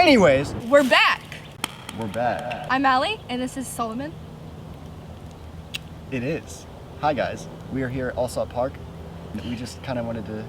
Anyways, We're back. we're back. I'm Alli, and this is Solomon. It is. Hi guys, we are here at Allsop Park. We just kind of wanted to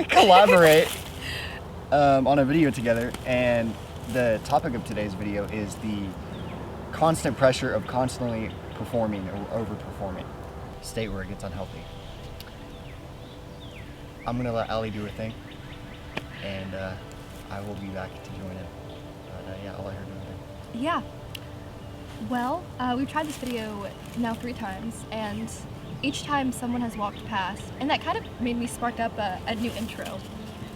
collaborate on a video together, and the topic of today's video is the constant pressure of constantly performing or overperforming, state where it gets unhealthy. I'm gonna let Alli do her thing, and I will be back to join in. But yeah, I'll let her do her thing. Yeah. Well, we've tried this video now 3 times, and each time someone has walked past, and that kind of made me spark up a new intro,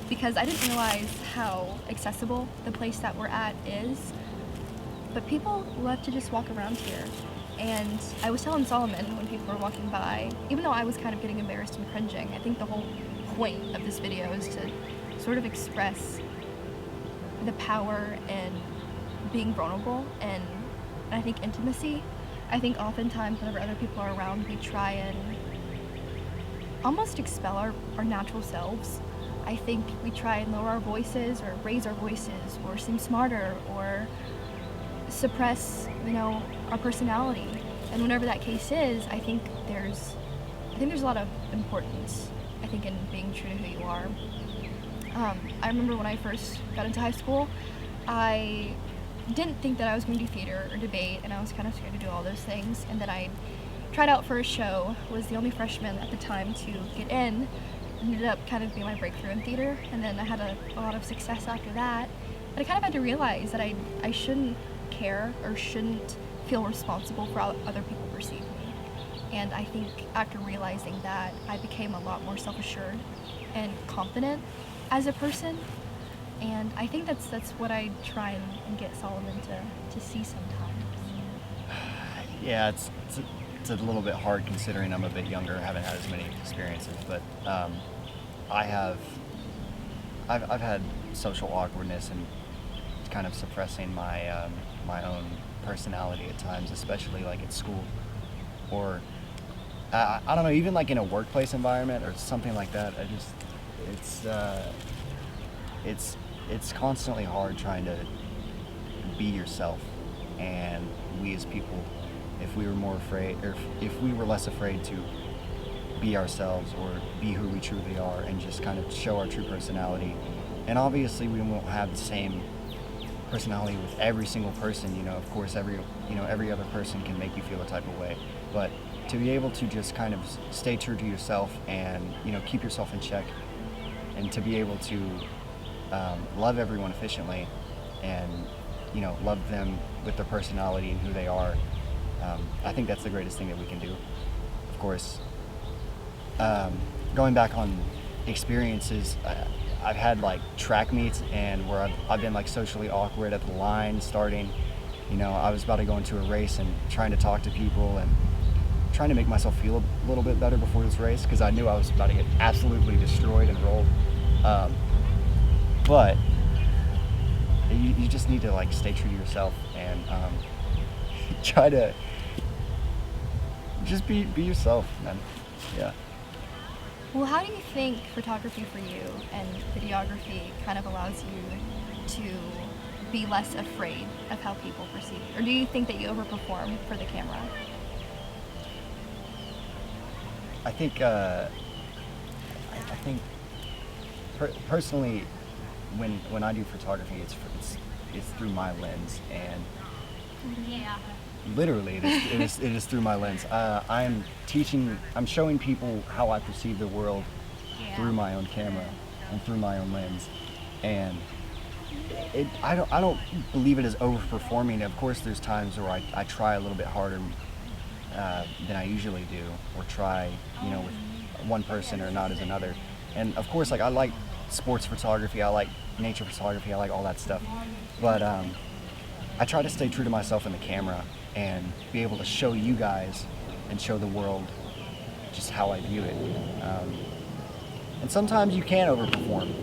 because I didn't realize how accessible the place that we're at is, but people love to just walk around here. And I was telling Solomon when people were walking by, even though I was kind of getting embarrassed and cringing, I think the whole point of this video is to sort of express the power in being vulnerable and I think intimacy. I think oftentimes whenever other people are around, we try and almost expel our natural selves. I think we try and lower our voices or raise our voices or seem smarter or suppress, our personality. And whenever that case is, I think there's a lot of importance, in being true to who you are. I remember when I first got into high school, I didn't think that I was going to do theater or debate, and I was kind of scared to do all those things. And then I tried out for a show, was the only freshman at the time to get in, ended up kind of being my breakthrough in theater, and then I had a lot of success after that. But I kind of had to realize that I shouldn't care or shouldn't feel responsible for how other people perceive me. And I think after realizing that, I became a lot more self-assured and confident as a person. And I think that's what I try and get Solomon to see sometimes. Yeah, it's a little bit hard considering I'm a bit younger, haven't had as many experiences, but I've had social awkwardness and kind of suppressing my my own personality at times, especially like at school, or I don't know, even like in a workplace environment or something like that. It's constantly hard trying to be yourself, and we as people, if we were more afraid, or if we were less afraid to be ourselves or be who we truly are and just kind of show our true personality. And obviously we won't have the same personality with every single person, of course every other person can make you feel a type of way, but to be able to just kind of stay true to yourself and keep yourself in check, and to be able to love everyone efficiently and love them with their personality and who they are, I think that's the greatest thing that we can do. Of course, going back on experiences, I've had like track meets and where I've been like socially awkward at the line starting. I was about to go into a race and trying to talk to people and trying to make myself feel a little bit better before this race, because I knew I was about to get absolutely destroyed and rolled. But you just need to like stay true to yourself and try to just be yourself, man. Yeah. Well, how do you think photography for you and videography kind of allows you to be less afraid of how people perceive you? Or do you think that you overperform for the camera? I think personally, when I do photography, it's through my lens, and literally it is through my lens. I'm showing people how I perceive the world through my own camera and through my own lens, and I don't believe it is overperforming. Of course, there's times where I try a little bit harder than I usually do, or try with one person or not as another. And of course, like I like sports photography, I like nature photography, I like all that stuff, but I try to stay true to myself in the camera and be able to show you guys and show the world just how I view it. And sometimes you can overperform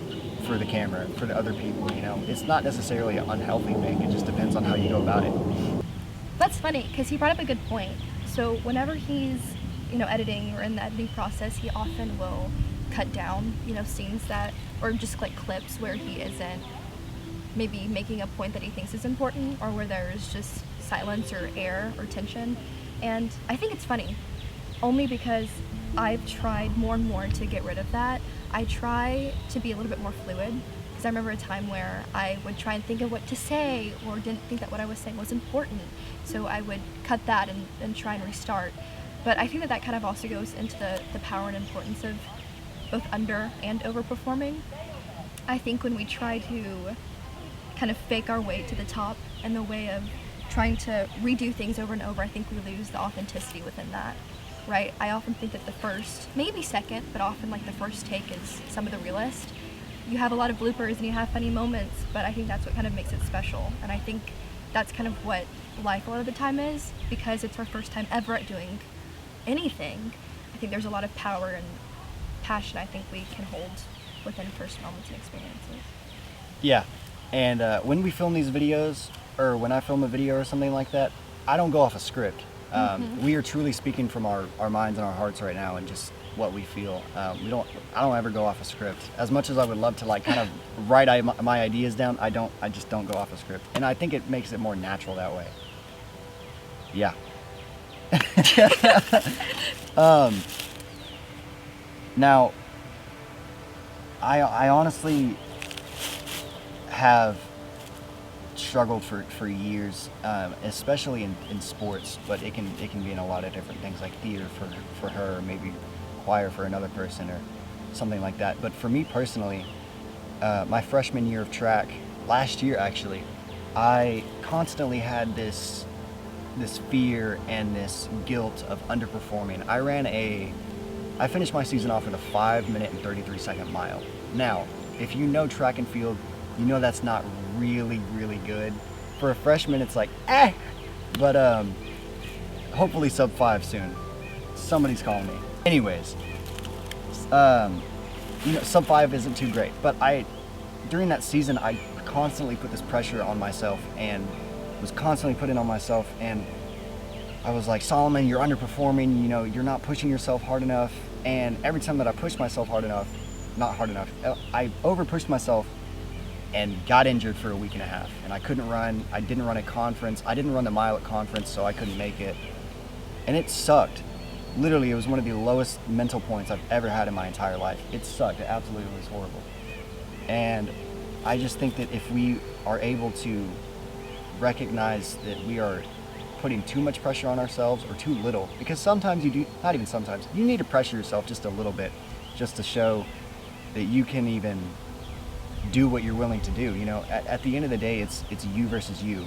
for the camera, for the other people, It's not necessarily an unhealthy thing, it just depends on how you go about it. That's funny, because he brought up a good point. So whenever he's, editing or in the editing process, he often will cut down, scenes that, or just like clips where he isn't maybe making a point that he thinks is important, or where there's just silence or air or tension. And I think it's funny, only because I've tried more and more to get rid of that. I try to be a little bit more fluid, because I remember a time where I would try and think of what to say, or didn't think that what I was saying was important, so I would cut that and try and restart. But I think that that kind of also goes into the power and importance of both under and overperforming. I think when we try to kind of fake our way to the top in the way of trying to redo things over and over, I think we lose the authenticity within that, right? I often think that the first, maybe second, but often like the first take is some of the realest. You have a lot of bloopers and you have funny moments, but I think that's what kind of makes it special. And I think that's kind of what life a lot of the time is, because it's our first time ever at doing anything. I think there's a lot of power and passion I think we can hold within first moments and experiences. Yeah, and when we film these videos, or when I film a video or something like that, I don't go off a script. We are truly speaking from our minds and our hearts right now, and just what we feel. I don't ever go off a script. As much as I would love to like kind of write my ideas down, I just don't go off a script. And I think it makes it more natural that way. Yeah. Now, I honestly have struggled for years, especially in sports, but it can be in a lot of different things, like theater for her, or maybe choir for another person, or something like that. But for me personally, my freshman year of track, last year actually, I constantly had this fear and this guilt of underperforming. I finished my season off with a 5-minute and 33-second mile. Now, if you know track and field, you know that's not really, really good. For a freshman, it's like, but hopefully sub 5 soon. Somebody's calling me. Anyways, sub 5 isn't too great, but during that season, I constantly put this pressure on myself, and was constantly putting on myself, and I was like, Solomon, you're underperforming, you're not pushing yourself hard enough. And every time that I pushed myself not hard enough, I over pushed myself and got injured for a week and a half, and I couldn't run. I didn't run at conference. I didn't run the mile at conference, so I couldn't make it. And it sucked. Literally, it was one of the lowest mental points I've ever had in my entire life. It sucked. It absolutely was horrible. And I just think that if we are able to recognize that we are putting too much pressure on ourselves, or too little, because sometimes you need to pressure yourself just a little bit, just to show that you can even do what you're willing to do. At the end of the day, it's you versus you,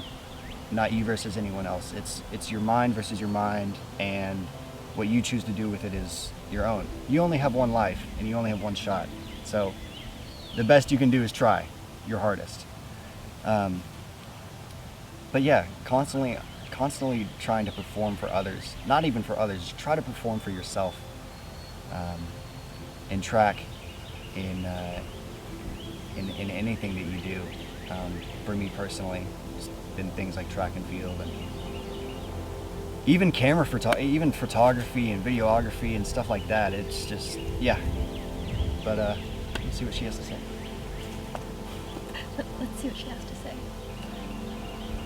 not you versus anyone else. It's your mind versus your mind, and what you choose to do with it is your own. You only have one life, and you only have one shot. So the best you can do is try your hardest. But yeah, constantly trying to perform for others. Not even for others, try to perform for yourself. In track, in anything that you do. For me personally, it's been things like track and field, and even even photography and videography and stuff like that. It's just, yeah. But let's see what she has to say. Let's see what she has to say.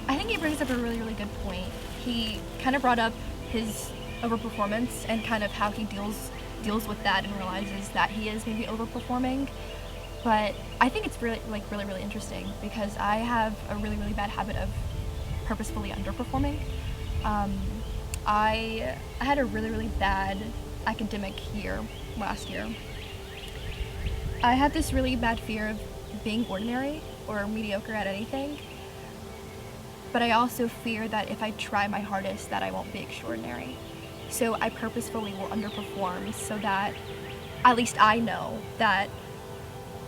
I think he brings up a really, really good point. He kind of brought up his overperformance and kind of how he deals with that and realizes that he is maybe overperforming. But I think it's really interesting, because I have a really, really bad habit of purposefully underperforming. I had a really, really bad academic year last year. I had this really bad fear of being ordinary or mediocre at anything. But I also fear that if I try my hardest, that I won't be extraordinary. So I purposefully will underperform, so that at least I know that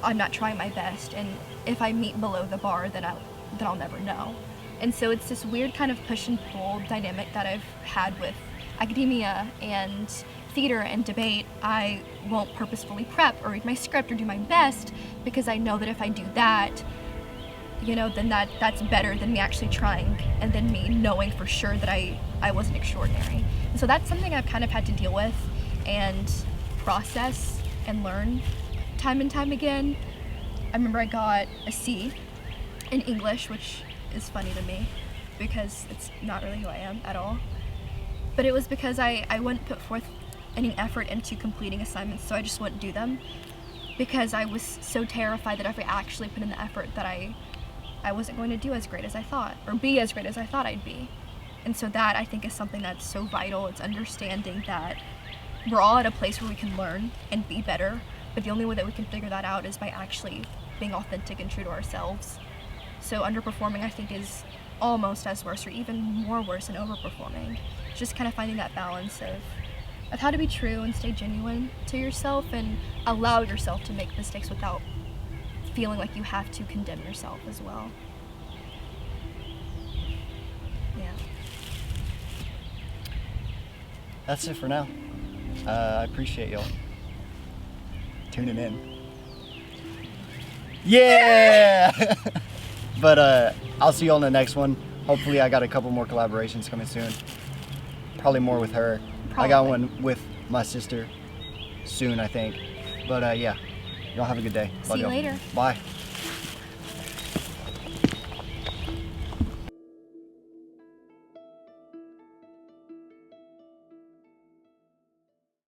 I'm not trying my best, and if I meet below the bar, then I'll never know. And so it's this weird kind of push and pull dynamic that I've had with academia and theater and debate. I won't purposefully prep or read my script or do my best, because I know that if I do that, then that's better than me actually trying, and then me knowing for sure that I wasn't extraordinary. And so that's something I've kind of had to deal with and process and learn time and time again. I remember I got a C in English, which is funny to me because it's not really who I am at all. But it was because I wouldn't put forth any effort into completing assignments, so I just wouldn't do them because I was so terrified that if I actually put in the effort that I wasn't going to do as great as I thought, or be as great as I thought I'd be. And so that, I think, is something that's so vital. It's understanding that we're all at a place where we can learn and be better, but the only way that we can figure that out is by actually being authentic and true to ourselves. So underperforming, I think, is almost as worse, or even more worse than overperforming. Just kind of finding that balance of how to be true and stay genuine to yourself and allow yourself to make mistakes without feeling like you have to condemn yourself as well. Yeah. That's it for now. I appreciate y'all tuning in. Yeah! But I'll see you on the next one. Hopefully I got a couple more collaborations coming soon. Probably more with her. Probably. I got one with my sister soon, I think. But yeah, y'all have a good day. See Love you y'all. later. Bye.